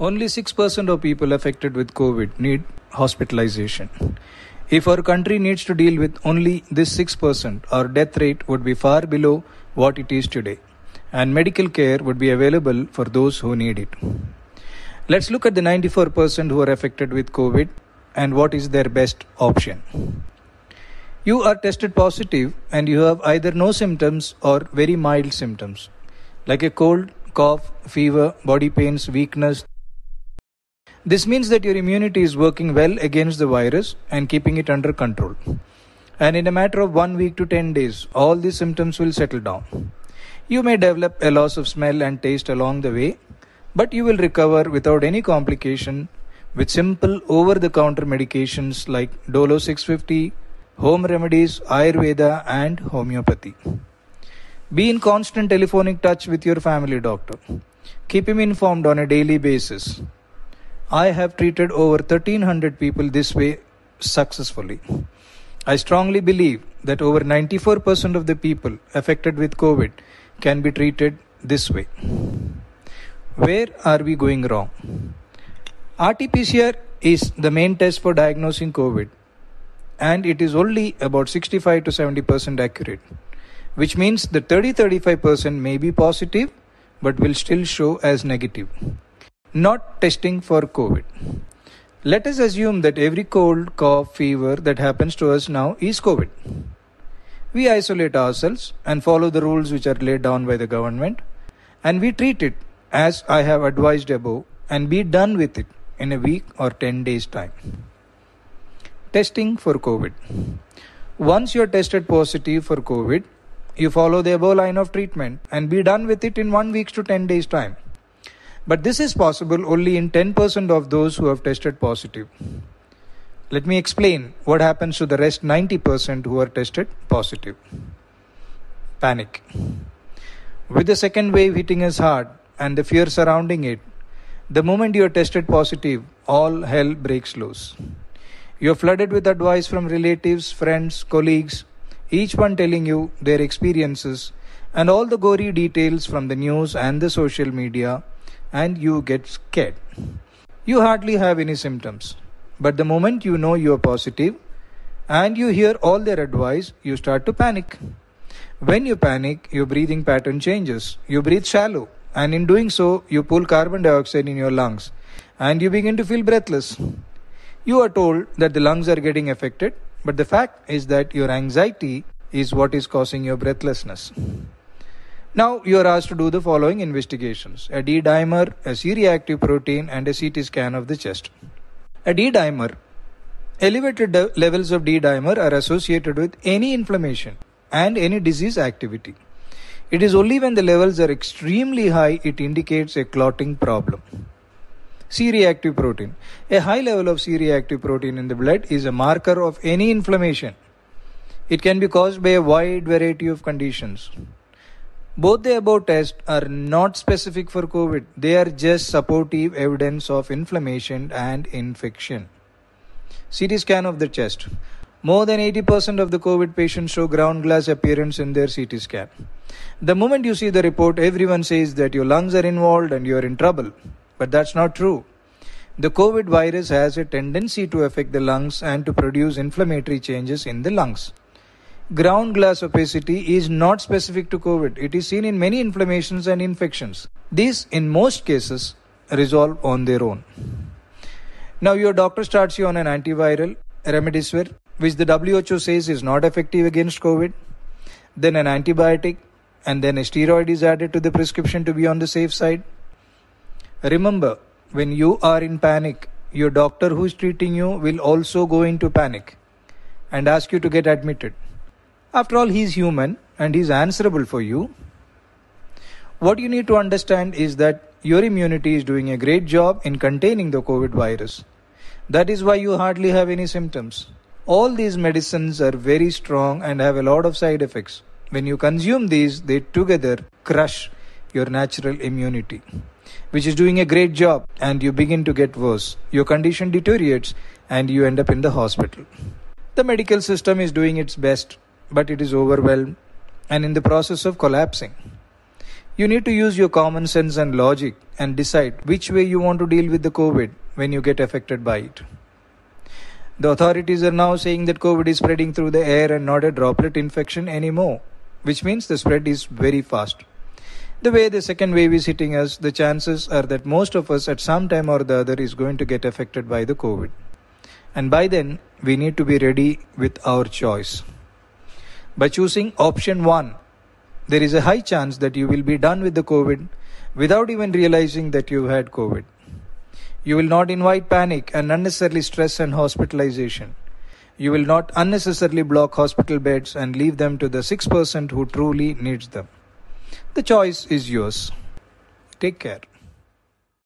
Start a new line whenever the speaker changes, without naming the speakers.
Only 6% of people affected with COVID need hospitalization. If our country needs to deal with only this 6%, our death rate would be far below what it is today, and medical care would be available for those who need it. Let's look at the 94% who are affected with COVID and what is their best option. You are tested positive and you have either no symptoms or very mild symptoms, like a cold, cough, fever, body pains, weakness. This means that your immunity is working well against the virus and keeping it under control. And in a matter of 1 week to 10 days, all these symptoms will settle down. You may develop a loss of smell and taste along the way, but you will recover without any complication with simple over-the-counter medications like Dolo 650, home remedies, Ayurveda and homeopathy. Be in constant telephonic touch with your family doctor. Keep him informed on a daily basis. I have treated over 1300 people this way successfully. I strongly believe that over 94% of the people affected with COVID can be treated this way. Where are we going wrong? RT-PCR is the main test for diagnosing COVID, and it is only about 65 to 70% accurate, which means the 30-35% may be positive but will still show as negative. Not testing for COVID. Let us assume that every cold, cough, fever that happens to us now is COVID. We isolate ourselves and follow the rules which are laid down by the government, and we treat it as I have advised above and be done with it in a week or 10 days time. Testing for COVID. Once you are tested positive for COVID, you follow the above line of treatment and be done with it in 1 week to 10 days time. But this is possible only in 10% of those who have tested positive. Let me explain what happens to the rest 90% who are tested positive. Panic. With the second wave hitting us hard and the fear surrounding it, the moment you are tested positive, all hell breaks loose. You are flooded with advice from relatives, friends, colleagues, each one telling you their experiences and all the gory details from the news and the social media, and you get scared. You hardly have any symptoms, but the moment you know you are positive and you hear all their advice, you start to panic. When you panic, your breathing pattern changes. You breathe shallow, and in doing so, you pull carbon dioxide in your lungs and you begin to feel breathless. You are told that the lungs are getting affected, but the fact is that your anxiety is what is causing your breathlessness. Now you are asked to do the following investigations: a D-dimer, a C-reactive protein, and a CT scan of the chest. A D-dimer. Elevated levels of D-dimer are associated with any inflammation and any disease activity. It is only when the levels are extremely high it indicates a clotting problem. C-reactive protein. A high level of C-reactive protein in the blood is a marker of any inflammation. It can be caused by a wide variety of conditions. Both the above tests are not specific for COVID. They are just supportive evidence of inflammation and infection. CT scan of the chest. More than 80% of the COVID patients show ground glass appearance in their CT scan. The moment you see the report, everyone says that your lungs are involved and you are in trouble. But that's not true. The COVID virus has a tendency to affect the lungs and to produce inflammatory changes in the lungs. Ground glass opacity is not specific to COVID. It is seen in many inflammations and infections. These, in most cases, resolve on their own. Now your doctor starts you on an antiviral, Remdesivir, which the WHO says is not effective against COVID, then an antibiotic, and then a steroid is added to the prescription to be on the safe side. Remember, when you are in panic, your doctor who is treating you will also go into panic and ask you to get admitted. After all, he is human and he is answerable for you. What you need to understand is that your immunity is doing a great job in containing the COVID virus. That is why you hardly have any symptoms. All these medicines are very strong and have a lot of side effects. When you consume these, they together crush your natural immunity, which is doing a great job, and you begin to get worse. Your condition deteriorates and you end up in the hospital. The medical system is doing its best, but it is overwhelmed and in the process of collapsing. You need to use your common sense and logic and decide which way you want to deal with the COVID when you get affected by it. The authorities are now saying that COVID is spreading through the air and not a droplet infection anymore, which means the spread is very fast. The way the second wave is hitting us, the chances are that most of us at some time or the other is going to get affected by the COVID. And by then, we need to be ready with our choice. By choosing option 1, there is a high chance that you will be done with the COVID without even realizing that you had COVID. You will not invite panic and unnecessarily stress and hospitalization. You will not unnecessarily block hospital beds and leave them to the 6% who truly needs them. The choice is yours. Take care.